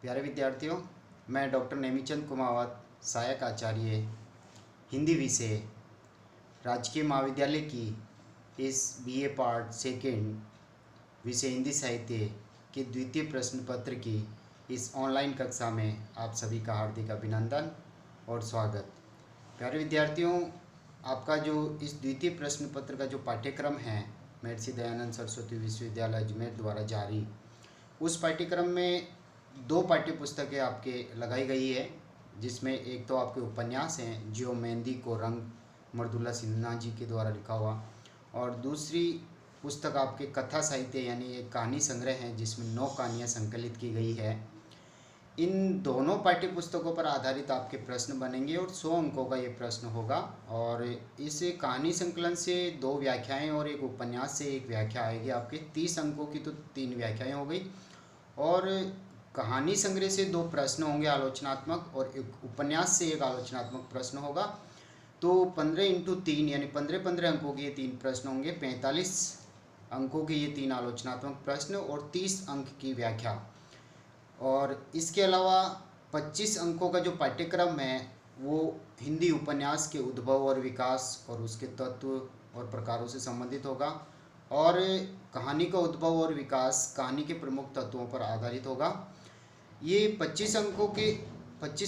प्यारे विद्यार्थियों, मैं डॉक्टर नेमीचंद कुमावत, सहायक आचार्य हिंदी विषय, राजकीय महाविद्यालय की इस बीए पार्ट सेकेंड विषय हिंदी साहित्य के द्वितीय प्रश्न पत्र की इस ऑनलाइन कक्षा में आप सभी का हार्दिक अभिनंदन और स्वागत। प्यारे विद्यार्थियों, आपका जो इस द्वितीय प्रश्न पत्र का जो पाठ्यक्रम है महर्षि दयानंद सरस्वती विश्वविद्यालय अजमेर द्वारा जारी, उस पाठ्यक्रम में दो पाठ्य पुस्तकें आपके लगाई गई है, जिसमें एक तो आपके उपन्यास हैं जो मेहंदी को रंग मर्दुला सिन्हा जी के द्वारा लिखा हुआ, और दूसरी पुस्तक आपके कथा साहित्य यानी एक कहानी संग्रह है जिसमें 9 कहानियाँ संकलित की गई है। इन दोनों पाठ्य पुस्तकों पर आधारित आपके प्रश्न बनेंगे और 100 अंकों का ये प्रश्न होगा। और इस कहानी संकलन से 2 व्याख्याएं और एक उपन्यास से 1 व्याख्या आएगी। आपके 30 अंकों की तो 3 व्याख्याएं हो गई, और कहानी संग्रह से 2 प्रश्न होंगे आलोचनात्मक, और एक उपन्यास से 1 आलोचनात्मक प्रश्न होगा। तो 15 इंटू 3 यानी 15-15 अंकों के ये 3 प्रश्न होंगे, 45 अंकों के ये 3 आलोचनात्मक प्रश्न और 30 अंक की व्याख्या। और इसके अलावा 25 अंकों का जो पाठ्यक्रम है वो हिंदी उपन्यास के उद्भव और विकास और उसके तत्व और प्रकारों से संबंधित होगा, और कहानी का उद्भव और विकास कहानी के प्रमुख तत्वों पर आधारित होगा। ये 25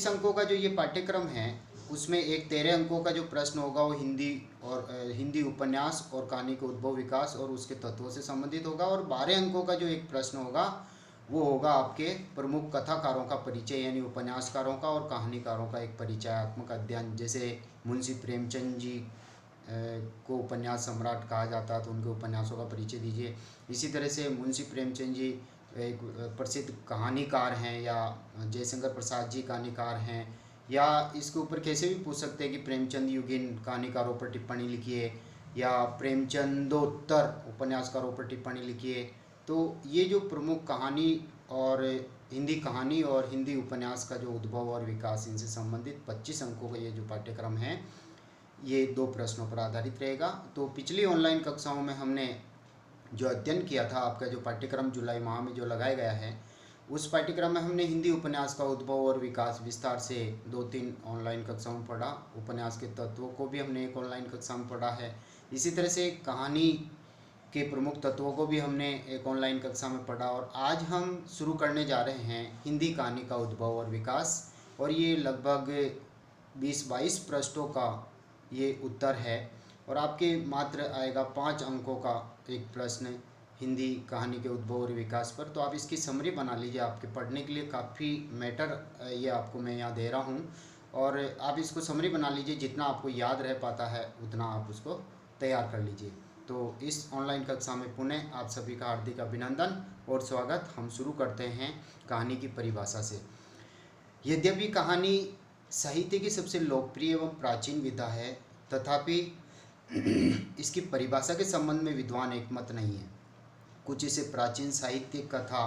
अंकों का जो ये पाठ्यक्रम है उसमें एक 13 अंकों का जो प्रश्न होगा वो हिंदी उपन्यास और कहानी के उद्भव विकास और उसके तत्वों से संबंधित होगा, और 12 अंकों का जो एक प्रश्न होगा वो होगा आपके प्रमुख कथाकारों का परिचय यानी उपन्यासकारों का और कहानीकारों का एक परिचयात्मक अध्ययन। जैसे मुंशी प्रेमचंद जी को उपन्यास सम्राट कहा जाता है तो उनके उपन्यासों का परिचय दीजिए। इसी तरह से मुंशी प्रेमचंद जी एक प्रसिद्ध कहानीकार हैं, या जयशंकर प्रसाद जी कहानीकार हैं, या इसके ऊपर कैसे भी पूछ सकते हैं कि प्रेमचंद युगीन कहानीकारों पर टिप्पणी लिखिए या प्रेमचंदोत्तर उपन्यासकारों पर टिप्पणी लिखिए। तो ये जो प्रमुख कहानी और हिंदी कहानी और हिंदी उपन्यास का जो उद्भव और विकास, इनसे संबंधित 25 अंकों का ये जो पाठ्यक्रम है ये 2 प्रश्नों पर आधारित रहेगा। तो पिछली ऑनलाइन कक्षाओं में हमने जो अध्ययन किया था, आपका जो पाठ्यक्रम जुलाई माह में जो लगाया गया है, उस पाठ्यक्रम में हमने हिंदी उपन्यास का उद्भव और विकास विस्तार से 2-3 ऑनलाइन कक्षाओं में पढ़ा। उपन्यास के तत्वों को भी हमने एक ऑनलाइन कक्षा में पढ़ा है। इसी तरह से कहानी के प्रमुख तत्वों को भी हमने एक ऑनलाइन कक्षा में पढ़ा, और आज हम शुरू करने जा रहे हैं हिंदी कहानी का उद्भव और विकास, और ये लगभग 20-22 पृष्ठों का ये उत्तर है, और आपके मात्र आएगा 5 अंकों का एक प्रश्न हिंदी कहानी के उद्भव और विकास पर। तो आप इसकी समरी बना लीजिए, आपके पढ़ने के लिए काफ़ी मैटर ये आपको मैं यहाँ दे रहा हूँ, और आप इसको समरी बना लीजिए। जितना आपको याद रह पाता है उतना आप उसको तैयार कर लीजिए। तो इस ऑनलाइन कक्षा में पुनः आप सभी का हार्दिक अभिनंदन और स्वागत। हम शुरू करते हैं कहानी की परिभाषा से। यद्यपि कहानी साहित्य की सबसे लोकप्रिय एवं प्राचीन विधा है, तथापि इसकी परिभाषा के संबंध में विद्वान एकमत नहीं है। कुछ इसे प्राचीन साहित्य कथा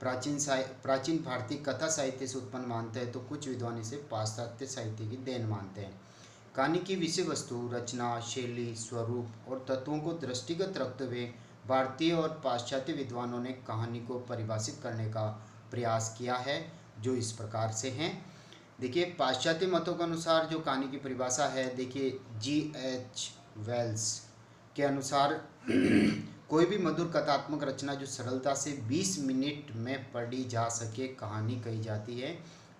प्राचीन भारतीय कथा साहित्य से उत्पन्न मानते हैं, तो कुछ विद्वान इसे पाश्चात्य साहित्य की देन मानते हैं। कहानी की विषय वस्तु, रचना, शैली, स्वरूप और तत्वों को दृष्टिगत रखते हुए भारतीय और पाश्चात्य विद्वानों ने कहानी को परिभाषित करने का प्रयास किया है, जो इस प्रकार से हैं। देखिए, पाश्चात्य मतों के अनुसार जो कहानी की परिभाषा है, देखिए G.H. वेल्स के अनुसार कोई भी मधुर कथात्मक रचना जो सरलता से 20 मिनट में पढ़ी जा सके कहानी कही जाती है।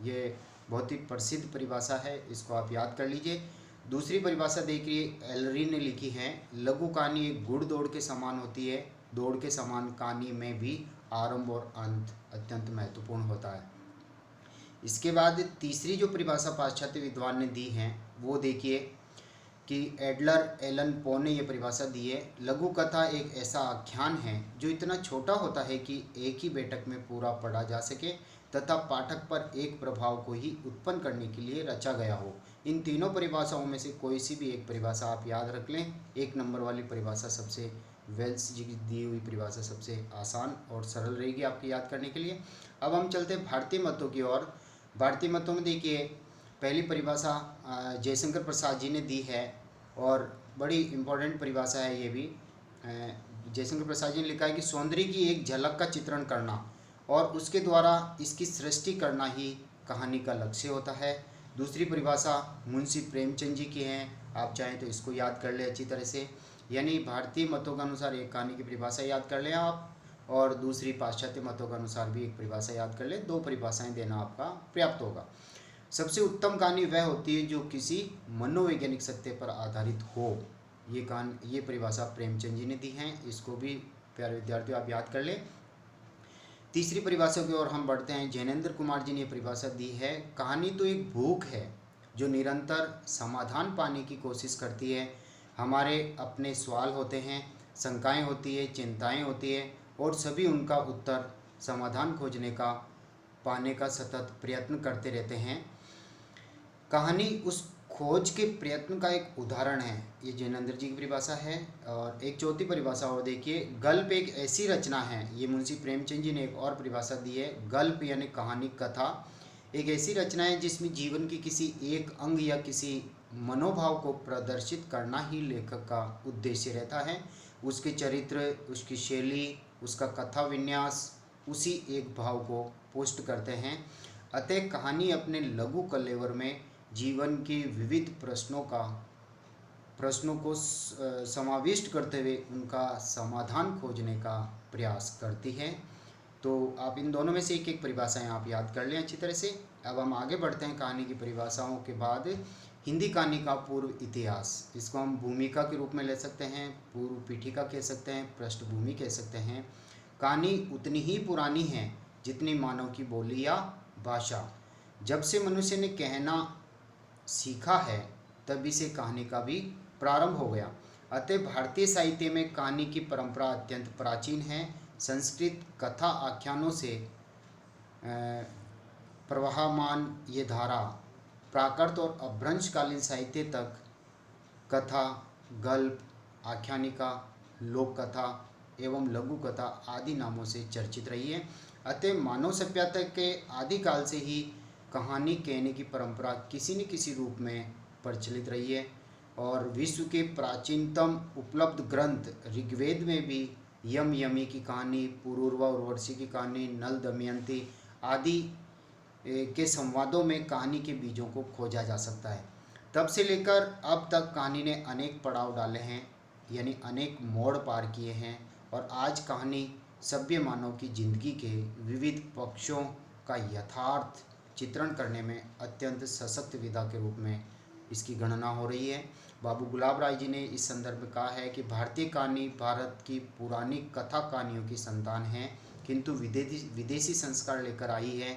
ये बहुत ही प्रसिद्ध परिभाषा है, इसको आप याद कर लीजिए। दूसरी परिभाषा देखिए एलरी ने लिखी है, लघु कहानी एक गुड़ दौड़ के समान होती है। दौड़ के समान कहानी में भी आरंभ और अंत अत्यंत महत्वपूर्ण होता है। इसके बाद तीसरी जो परिभाषा पाश्चात्य विद्वान ने दी है वो देखिए कि एडलर एलन पो ने यह परिभाषा दी है, लघु कथा एक ऐसा आख्यान है जो इतना छोटा होता है कि एक ही बैठक में पूरा पढ़ा जा सके तथा पाठक पर एक प्रभाव को ही उत्पन्न करने के लिए रचा गया हो। इन तीनों परिभाषाओं में से कोई सी भी एक परिभाषा आप याद रख लें। 1 नंबर वाली परिभाषा सबसे, वेल्स जी की दी हुई परिभाषा सबसे आसान और सरल रहेगी आपके याद करने के लिए। अब हम चलते हैं भारतीय मतों की ओर। भारतीय मतों में देखिए पहली परिभाषा जयशंकर प्रसाद जी ने दी है, और बड़ी इम्पोर्टेंट परिभाषा है ये भी। जयशंकर प्रसाद जी ने लिखा है कि सौंदर्य की एक झलक का चित्रण करना और उसके द्वारा इसकी सृष्टि करना ही कहानी का लक्ष्य होता है। दूसरी परिभाषा मुंशी प्रेमचंद जी की है, आप चाहें तो इसको याद कर ले अच्छी तरह से। यानी भारतीय मतों के अनुसार एक कहानी की परिभाषा याद कर लें आप, और दूसरी पाश्चात्य मतों के अनुसार भी एक परिभाषा याद कर लें। 2 परिभाषाएं देना आपका पर्याप्त होगा। सबसे उत्तम कहानी वह होती है जो किसी मनोवैज्ञानिक सत्य पर आधारित हो। ये परिभाषा प्रेमचंद जी ने दी है, इसको भी प्यारे विद्यार्थियों आप याद कर लें। तीसरी परिभाषा की ओर हम बढ़ते हैं। जैनेन्द्र कुमार जी ने परिभाषा दी है, कहानी तो एक भूख है जो निरंतर समाधान पाने की कोशिश करती है। हमारे अपने सवाल होते हैं, शंकाएं होती है, चिंताएं होती है, और सभी उनका उत्तर समाधान खोजने का, पाने का सतत प्रयत्न करते रहते हैं। कहानी उस खोज के प्रयत्न का एक उदाहरण है। ये जैनेन्द्र जी की परिभाषा है। और एक चौथी परिभाषा और देखिए, गल्प एक ऐसी रचना है, ये मुंशी प्रेमचंद जी ने एक और परिभाषा दी है। गल्प यानी कहानी, कथा एक ऐसी रचना है जिसमें जीवन की किसी एक अंग या किसी मनोभाव को प्रदर्शित करना ही लेखक का उद्देश्य रहता है। उसके चरित्र, उसकी शैली, उसका कथा विन्यास उसी एक भाव को पुष्ट करते हैं। अतः कहानी अपने लघु कलेवर में जीवन के विविध प्रश्नों को समाविष्ट करते हुए उनका समाधान खोजने का प्रयास करती है। तो आप इन दोनों में से एक एक परिभाषाएं आप याद कर लें अच्छी तरह से। अब हम आगे बढ़ते हैं कहानी की परिभाषाओं के बाद। हिंदी कहानी का पूर्व इतिहास, इसको हम भूमिका के रूप में ले सकते हैं, पूर्व पीठिका कह सकते हैं, पृष्ठभूमि कह सकते हैं। कहानी उतनी ही पुरानी है जितनी मानव की बोली या भाषा। जब से मनुष्य ने कहना सीखा है तभी से कहानी का भी प्रारंभ हो गया। अतः भारतीय साहित्य में कहानी की परंपरा अत्यंत प्राचीन है। संस्कृत कथा आख्यानों से प्रवाहमान ये धारा प्राकृत और अपभ्रंशकालीन साहित्य तक कथा, गल्प, आख्यानिका, लोक कथा एवं लघु कथा आदि नामों से चर्चित रही है। अतः मानव सभ्यता के आदिकाल से ही कहानी कहने की परंपरा किसी न किसी रूप में प्रचलित रही है। और विश्व के प्राचीनतम उपलब्ध ग्रंथ ऋग्वेद में भी यम यमी की कहानी, पुरूरवा उर्वशी की कहानी, नल दमयंती आदि के संवादों में कहानी के बीजों को खोजा जा सकता है। तब से लेकर अब तक कहानी ने अनेक पड़ाव डाले हैं, यानी अनेक मोड़ पार किए हैं, और आज कहानी सभ्य मानव की जिंदगी के विविध पक्षों का यथार्थ चित्रण करने में अत्यंत सशक्त विधा के रूप में इसकी गणना हो रही है। बाबू गुलाब राय जी ने इस संदर्भ में कहा है कि भारतीय कहानी भारत की पुरानी कथा कहानियों की संतान है, किंतु विदेशी संस्कार लेकर आई है।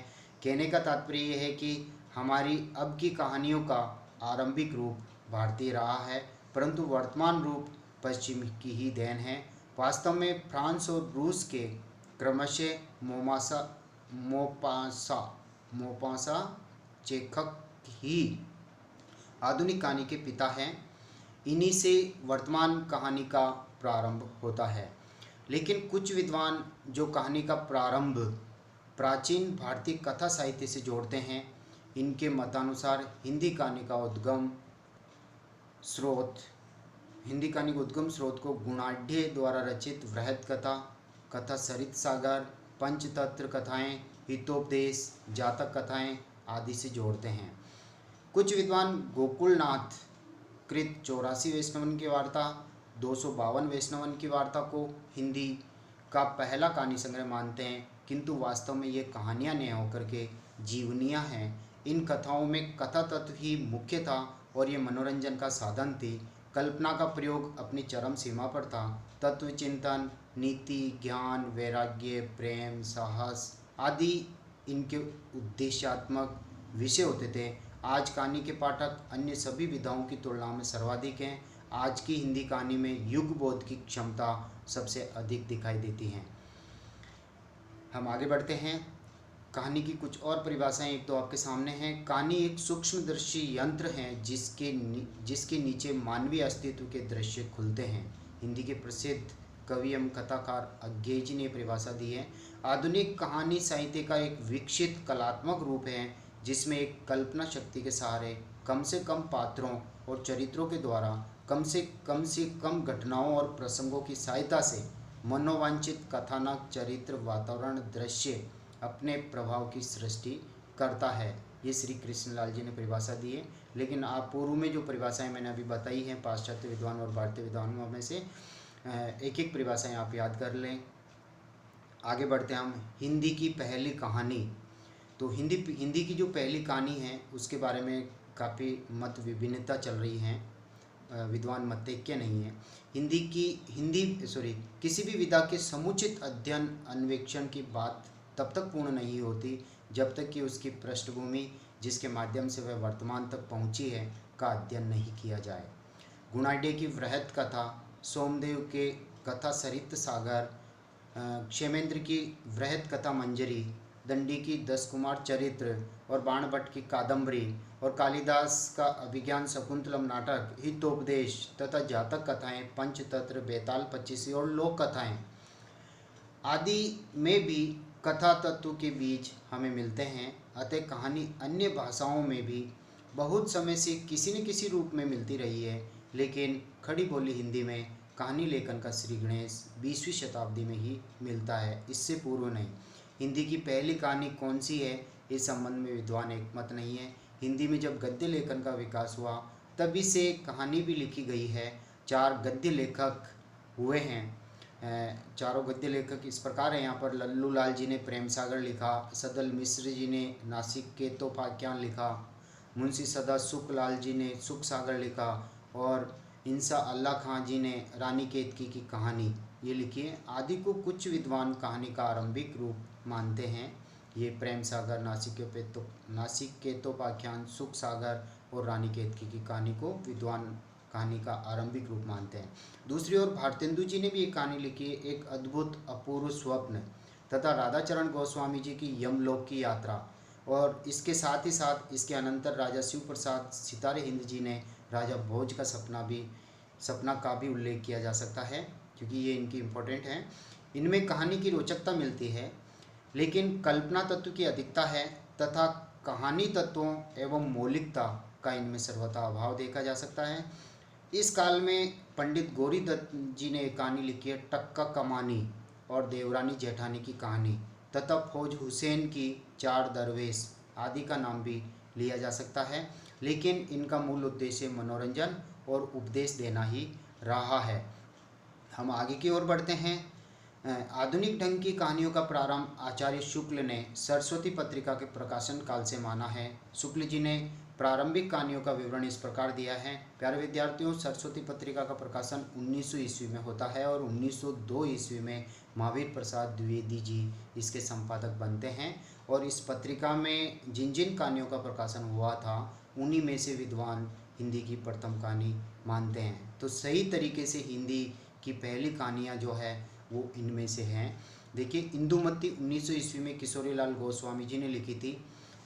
कहने का तात्पर्य यह है कि हमारी अब की कहानियों का आरंभिक रूप भारतीय रहा है, परंतु वर्तमान रूप पश्चिम की ही देन है। वास्तव में फ्रांस और रूस के क्रमशः मोपासा चेखक ही आधुनिक कहानी के पिता हैं। इन्हीं से वर्तमान कहानी का प्रारंभ होता है। लेकिन कुछ विद्वान जो कहानी का प्रारंभ प्राचीन भारतीय कथा साहित्य से जोड़ते हैं, इनके मतानुसार हिंदी कहानी का उद्गम स्रोत को गुणाढ़ द्वारा रचित वृहद कथा, कथा सरित सागर, पंचतंत्र कथाएं, हितोपदेश, जातक कथाएं आदि से जोड़ते हैं। कुछ विद्वान गोकुलनाथ कृत 84 वैष्णवन की वार्ता, 252 वैष्णवन की वार्ता को हिंदी का पहला कहानी संग्रह मानते हैं, किंतु वास्तव में ये कहानियाँ नहीं होकर के जीवनियाँ हैं। इन कथाओं में कथा तत्व ही मुख्य था और ये मनोरंजन का साधन थी। कल्पना का प्रयोग अपनी चरम सीमा पर था। तत्व चिंतन, नीति, ज्ञान, वैराग्य, प्रेम, साहस आदि इनके उद्देश्यात्मक विषय होते थे। आज कहानी के पाठक अन्य सभी विधाओं की तुलना में सर्वाधिक हैं। आज की हिंदी कहानी में युग बोध की क्षमता सबसे अधिक दिखाई देती है। हम आगे बढ़ते हैं। कहानी की कुछ और परिभाषाएं एक तो आपके सामने हैं। कहानी एक सूक्ष्मदर्शी यंत्र है जिसके नीचे मानवीय अस्तित्व के दृश्य खुलते हैं। हिंदी के प्रसिद्ध कवि एवं कथाकार अज्ञेय जी ने परिभाषा दी है। आधुनिक कहानी साहित्य का एक विकसित कलात्मक रूप है जिसमें एक कल्पना शक्ति के सहारे कम से कम पात्रों और चरित्रों के द्वारा कम से कम घटनाओं और प्रसंगों की सहायता से मनोवांछित कथानक, चरित्र, वातावरण, दृश्य अपने प्रभाव की सृष्टि करता है। ये श्री कृष्णलाल जी ने परिभाषा दी है। लेकिन आप पूर्व में जो परिभाषाएं मैंने अभी बताई हैं पाश्चात्य विद्वान और भारतीय विद्वानों में से एक एक परिभाषाएं आप याद कर लें। आगे बढ़ते हैं हम। हिंदी की पहली कहानी। तो हिंदी की जो पहली कहानी है उसके बारे में काफ़ी मत विभिन्नता चल रही हैं, विद्वान मतैक्य नहीं है। किसी भी विधा के समुचित अध्ययन अन्वेषण की बात तब तक पूर्ण नहीं होती जब तक कि उसकी पृष्ठभूमि जिसके माध्यम से वह वर्तमान तक पहुंची है का अध्ययन नहीं किया जाए। गुणाढ्य की वृहत कथा, सोमदेव के कथा सरित सागर, क्षेमेंद्र की वृहत कथा मंजरी, दंडी की 10 कुमार चरित्र और बाणभट्ट की कादम्बरी और कालिदास का अभिज्ञान शकुंतलम नाटक, हितोपदेश तथा जातक कथाएं, पंचतंत्र, बेताल पच्चीसी और लोक कथाएं आदि में भी कथा तत्व के बीज हमें मिलते हैं। अतः कहानी अन्य भाषाओं में भी बहुत समय से किसी न किसी रूप में मिलती रही है, लेकिन खड़ी बोली हिंदी में कहानी लेखन का श्री गणेश 20वीं शताब्दी में ही मिलता है, इससे पूर्व नहीं। हिंदी की पहली कहानी कौन सी है इस संबंध में विद्वान एक मत नहीं है। हिंदी में जब गद्य लेखन का विकास हुआ तभी से कहानी भी लिखी गई है। 4 गद्य लेखक हुए हैं। चारों गद्य लेखक इस प्रकार हैं यहाँ पर। लल्लू लाल जी ने प्रेम सागर लिखा, सदल मिश्र जी ने नासिक केतोपाख्यान लिखा, मुंशी सदा सुख लाल जी ने सुख सागर लिखा और इंसा अल्लाह खां जी ने रानी केतकी की कहानी ये लिखी है। आदि को कुछ विद्वान कहानी का आरंभिक रूप मानते हैं। ये प्रेम सागर, नासिक केतोपाख्यान, सुख सागर और रानी केतकी की कहानी को विद्वान कहानी का आरंभिक रूप मानते हैं। दूसरी ओर भारतेंदु जी ने भी एक कहानी लिखी है, एक अद्भुत अपूर्व स्वप्न, तथा राधाचरण गोस्वामी जी की यमलोक की यात्रा। और इसके साथ ही साथ इसके अनंतर राजा शिव प्रसाद सितारे हिंद जी ने राजा भोज का सपना का भी उल्लेख किया जा सकता है, क्योंकि ये इनकी इम्पोर्टेंट है। इनमें कहानी की रोचकता मिलती है, लेकिन कल्पना तत्व की अधिकता है तथा कहानी तत्वों एवं मौलिकता का इनमें सर्वथा अभाव देखा जा सकता है। इस काल में पंडित गौरी दत्त जी ने एक कहानी लिखी है, टक्का कमानी और देवरानी जेठानी की कहानी, तथा फौज हुसैन की 4 दरवेश आदि का नाम भी लिया जा सकता है, लेकिन इनका मूल उद्देश्य मनोरंजन और उपदेश देना ही रहा है। हम आगे की ओर बढ़ते हैं। आधुनिक ढंग की कहानियों का प्रारंभ आचार्य शुक्ल ने सरस्वती पत्रिका के प्रकाशन काल से माना है। शुक्ल जी ने प्रारंभिक कहानियों का विवरण इस प्रकार दिया है। प्यारे विद्यार्थियों, सरस्वती पत्रिका का प्रकाशन 1900 ईस्वी में होता है और 1902 ईस्वी में महावीर प्रसाद द्विवेदी जी इसके संपादक बनते हैं। और इस पत्रिका में जिन जिन कहानियों का प्रकाशन हुआ था उन्हीं में से विद्वान हिंदी की प्रथम कहानी मानते हैं। तो सही तरीके से हिंदी की पहली कहानियाँ जो है वो इनमें से हैं। देखिए, इंदुमती 1900 ईस्वी में किशोरीलाल गोस्वामी जी ने लिखी थी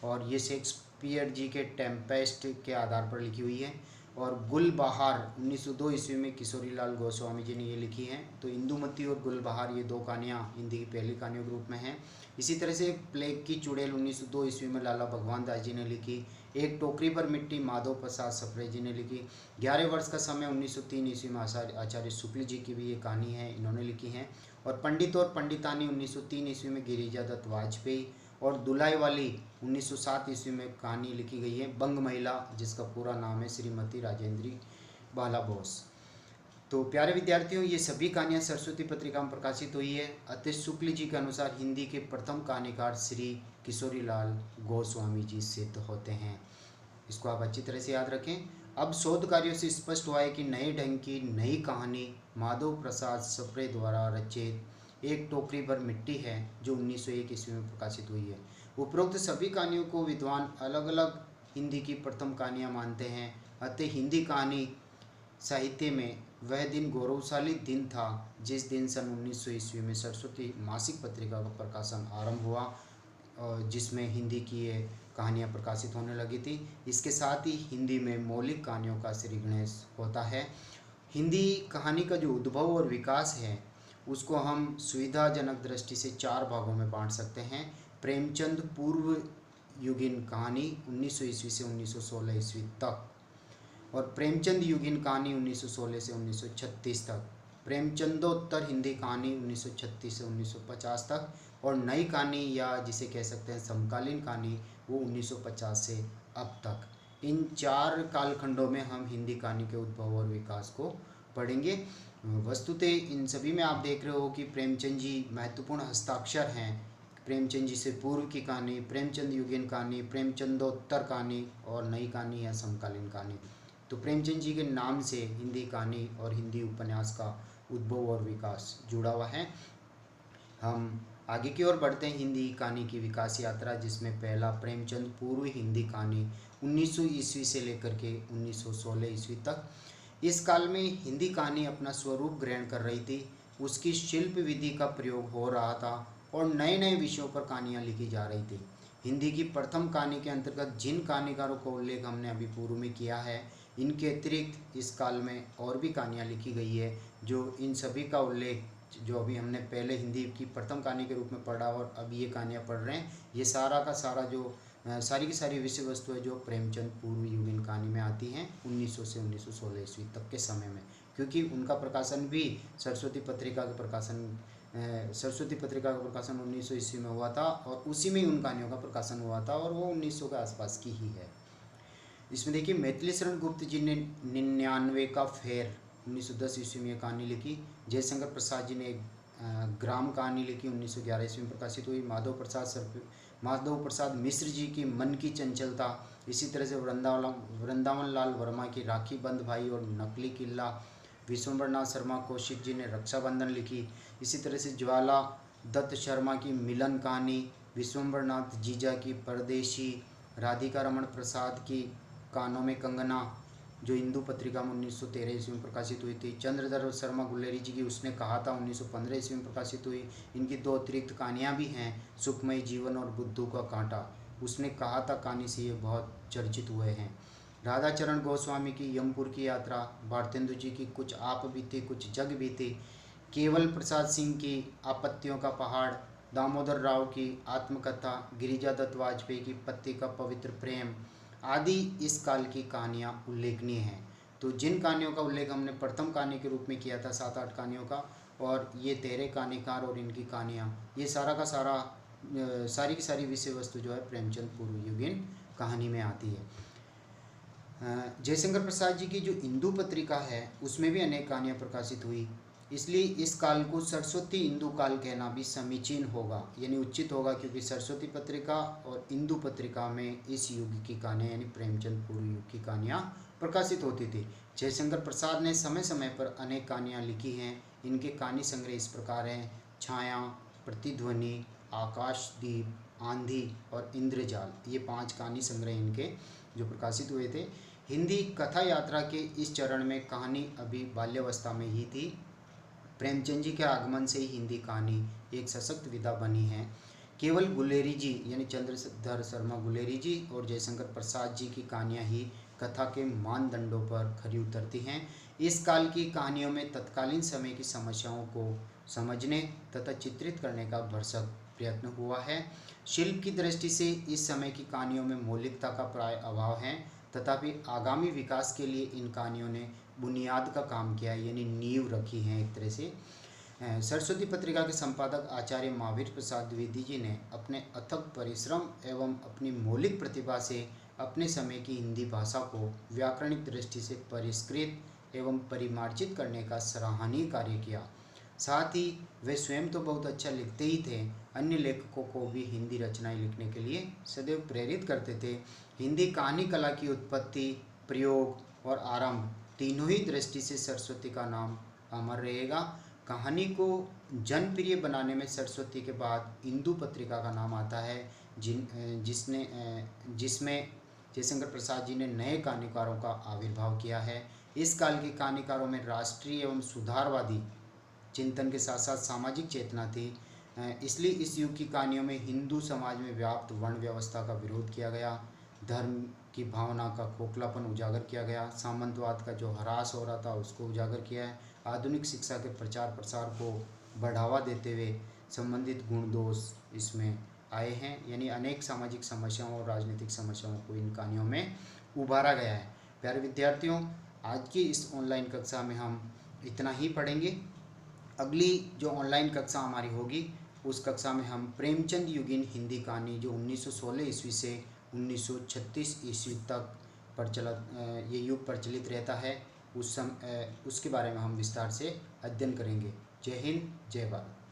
और ये शेक्सपियर जी के टेम्पेस्ट के आधार पर लिखी हुई है। और गुलबहार 1902 ईस्वी में किशोरीलाल गोस्वामी जी ने ये लिखी हैं। तो इंदुमती और गुलबहार ये 2 कहानियाँ हिंदी की पहली कहानियों के रूप में हैं। इसी तरह से प्लेग की चुड़ैल 1902 ईस्वी में लाला भगवान दास जी ने लिखी। एक टोकरी पर मिट्टी माधव प्रसाद सप्रे जी ने लिखी। 11 वर्ष का समय 1903 ईस्वी में आचार्य शुक्ल जी की भी ये कहानी है, इन्होंने लिखी हैं। और पंडित और पंडितानी 1903 ईस्वी में गिरिजा दत्त वाजपेयी। और दुलाई वाली 1907 ईस्वी में कहानी लिखी गई है बंग महिला, जिसका पूरा नाम है श्रीमती राजेंद्री बाला बोस। तो प्यारे विद्यार्थियों, ये सभी कहानियाँ सरस्वती पत्रिका में प्रकाशित हुई है। अतः शुक्ल जी के अनुसार हिंदी के प्रथम कहानीकार श्री किशोरीलाल गोस्वामी जी सिद्ध होते हैं। इसको आप अच्छी तरह से याद रखें। अब शोध कार्यों से स्पष्ट हुआ है कि नए ढंग की नई कहानी माधव प्रसाद सप्रे द्वारा रचित एक टोकरी भर मिट्टी है, जो 1901 ईस्वी में प्रकाशित हुई है। उपरोक्त सभी कहानियों को विद्वान अलग अलग हिंदी की प्रथम कहानियाँ मानते हैं। अतः हिंदी कहानी साहित्य में वह दिन गौरवशाली दिन था जिस दिन सन 1900 ईस्वी में सरस्वती मासिक पत्रिका का प्रकाशन आरंभ हुआ, जिसमें हिंदी की ये कहानियाँ प्रकाशित होने लगी थी। इसके साथ ही हिंदी में मौलिक कहानियों का श्री गणेश होता है। हिंदी कहानी का जो उद्भव और विकास है उसको हम सुविधाजनक दृष्टि से 4 भागों में बांट सकते हैं। प्रेमचंद पूर्व युगीन कहानी 1900 ईस्वी से 1916 ईस्वी तक, और प्रेमचंद युगीन कहानी 1916 से 1936 तक, प्रेमचंदोत्तर हिंदी कहानी 1936 से 1950 तक, और नई कहानी या जिसे कह सकते हैं समकालीन कहानी वो 1950 से अब तक। इन 4 कालखंडों में हम हिंदी कहानी के उद्भव और विकास को पढ़ेंगे। वस्तुतः इन सभी में आप देख रहे हो कि प्रेमचंद जी महत्वपूर्ण हस्ताक्षर हैं। प्रेमचंद जी से पूर्व की कहानी, प्रेमचंद युगीन कहानी, प्रेमचंदोत्तर कहानी और नई कहानी या समकालीन कहानी। तो प्रेमचंद जी के नाम से हिंदी कहानी और हिंदी उपन्यास का उद्भव और विकास जुड़ा हुआ है। हम आगे की ओर बढ़ते हैं हिंदी कहानी की विकास यात्रा, जिसमें पहला प्रेमचंद पूर्व हिंदी कहानी 1900 ईस्वी से लेकर के 1916 ईस्वी तक। इस काल में हिंदी कहानी अपना स्वरूप ग्रहण कर रही थी, उसकी शिल्प विधि का प्रयोग हो रहा था और नए नए विषयों पर कहानियाँ लिखी जा रही थी। हिंदी की प्रथम कहानी के अंतर्गत जिन कहानीकारों का उल्लेख हमने अभी पूर्व में किया है, इनके अतिरिक्त इस काल में और भी कहानियाँ लिखी गई है, जो इन सभी का उल्लेख जो अभी हमने पहले हिंदी की प्रथम कहानी के रूप में पढ़ा और अभी ये कहानियाँ पढ़ रहे हैं, ये सारा का सारा जो सारी की सारी विषय वस्तु है जो प्रेमचंद पूर्व युगीन कहानी में आती हैं 1900 से 1916 ईस्वी तक के समय में, क्योंकि उनका प्रकाशन भी सरस्वती पत्रिका का प्रकाशन 1900 ईस्वी में हुआ था और उसी में ही उन कहानियों का प्रकाशन हुआ था और वो 1900 के आसपास की ही है। इसमें देखिए मैथिली शरण गुप्त जी ने 99 का फेर 1910 ईस्वी में कहानी लिखी। जयशंकर प्रसाद जी ने एक ग्राम कहानी लिखी 1911 ईस्वी में प्रकाशित हुई। माधव प्रसाद मिश्र जी की मन की चंचलता, इसी तरह से वृंदावन लाल वर्मा की राखी बंद भाई और नकली किला, विश्वम्भरनाथ शर्मा कौशिक जी ने रक्षाबंधन लिखी। इसी तरह से ज्वाला दत्त शर्मा की मिलन कहानी, विश्वम्भरनाथ जीजा की परदेशी, राधिका रमन प्रसाद की कानों में कंगना जो हिंदू पत्रिका में 1913 ईस्वी में प्रकाशित हुई थी। चंद्रधर शर्मा गुलेरी जी की उसने कहा था 1915 ईस्वी में प्रकाशित हुई। इनकी 2 अतिरिक्त कहानियाँ भी हैं, सुखमय जीवन और बुद्धू का कांटा, उसने कहा था कहानी से ये बहुत चर्चित हुए हैं। राधाचरण गोस्वामी की यमपुर की यात्रा, भारतेंदु जी की कुछ आप बीती कुछ जग बीती, केवल प्रसाद सिंह की आपत्तियों का पहाड़, दामोदर राव की आत्मकथा, गिरिजा दत्त वाजपेयी की पति का पवित्र प्रेम आदि इस काल की कहानियाँ उल्लेखनीय हैं। तो जिन कहानियों का उल्लेख हमने प्रथम कहानी के रूप में किया था 7-8 कहानियों का, और ये 13 कहानीकार और इनकी कहानियाँ, ये सारा का सारा सारी की सारी विषय वस्तु जो है प्रेमचंद पूर्व युगीन कहानी में आती है। जयशंकर प्रसाद जी की जो इंदू पत्रिका है उसमें भी अनेक कहानियाँ प्रकाशित हुई, इसलिए इस काल को सरस्वती इंदू काल कहना भी समीचीन होगा, यानी उचित होगा, क्योंकि सरस्वती पत्रिका और इंदू पत्रिका में इस युग की कहानियाँ यानी प्रेमचंद पूर्व युग की कहानियाँ प्रकाशित होती थी। जयशंकर प्रसाद ने समय समय पर अनेक कहानियाँ लिखी हैं। इनके कहानी संग्रह इस प्रकार हैं: छाया, प्रतिध्वनि, आकाशदीप, आंधी और इंद्रजाल, ये 5 कहानी संग्रह इनके जो प्रकाशित हुए थे। हिंदी कथा यात्रा के इस चरण में कहानी अभी बाल्यावस्था में ही थी। प्रेमचंद जी के आगमन से ही हिंदी कहानी एक सशक्त विधा बनी है। केवल गुलेरी जी यानी चंद्रधर शर्मा गुलेरी जी और जयशंकर प्रसाद जी की कहानियाँ ही कथा के मानदंडों पर खरी उतरती हैं। इस काल की कहानियों में तत्कालीन समय की समस्याओं को समझने तथा चित्रित करने का भरसक प्रयत्न हुआ है। शिल्प की दृष्टि से इस समय की कहानियों में मौलिकता का प्राय अभाव है, तथापि आगामी विकास के लिए इन कहानियों ने बुनियाद का काम किया है, यानी नींव रखी है एक तरह से। सरस्वती पत्रिका के संपादक आचार्य महावीर प्रसाद द्विवेदी जी ने अपने अथक परिश्रम एवं अपनी मौलिक प्रतिभा से अपने समय की हिंदी भाषा को व्याकरणिक दृष्टि से परिष्कृत एवं परिमार्जित करने का सराहनीय कार्य किया। साथ ही वे स्वयं तो बहुत अच्छा लिखते ही थे, अन्य लेखकों को भी हिंदी रचनाएं लिखने के लिए सदैव प्रेरित करते थे। हिंदी कहानी कला की उत्पत्ति, प्रयोग और आरंभ तीनों ही दृष्टि से सरस्वती का नाम अमर रहेगा। कहानी को जनप्रिय बनाने में सरस्वती के बाद इंदू पत्रिका का नाम आता है, जिसमें जयशंकर प्रसाद जी ने नए कहानीकारों का आविर्भाव किया है। इस काल के कहानीकारों में राष्ट्रीय एवं सुधारवादी चिंतन के साथ साथ सामाजिक चेतना थी, इसलिए इस युग की कहानियों में हिंदू समाज में व्याप्त वर्ण व्यवस्था का विरोध किया गया, धर्म की भावना का खोखलापन उजागर किया गया, सामंतवाद का जो ह्रास हो रहा था उसको उजागर किया है, आधुनिक शिक्षा के प्रचार प्रसार को बढ़ावा देते हुए संबंधित गुण दोष इसमें आए हैं, यानी अनेक सामाजिक समस्याओं और राजनीतिक समस्याओं को इन कहानियों में उभारा गया है। प्यारे विद्यार्थियों, आज की इस ऑनलाइन कक्षा में हम इतना ही पढ़ेंगे। अगली जो ऑनलाइन कक्षा हमारी होगी उस कक्षा में हम प्रेमचंद युगीन हिंदी कहानी जो 1916 ईस्वी से 1936 ईस्वी तक ये युग प्रचलित रहता है, उसके बारे में हम विस्तार से अध्ययन करेंगे। जय हिंद, जय भारत।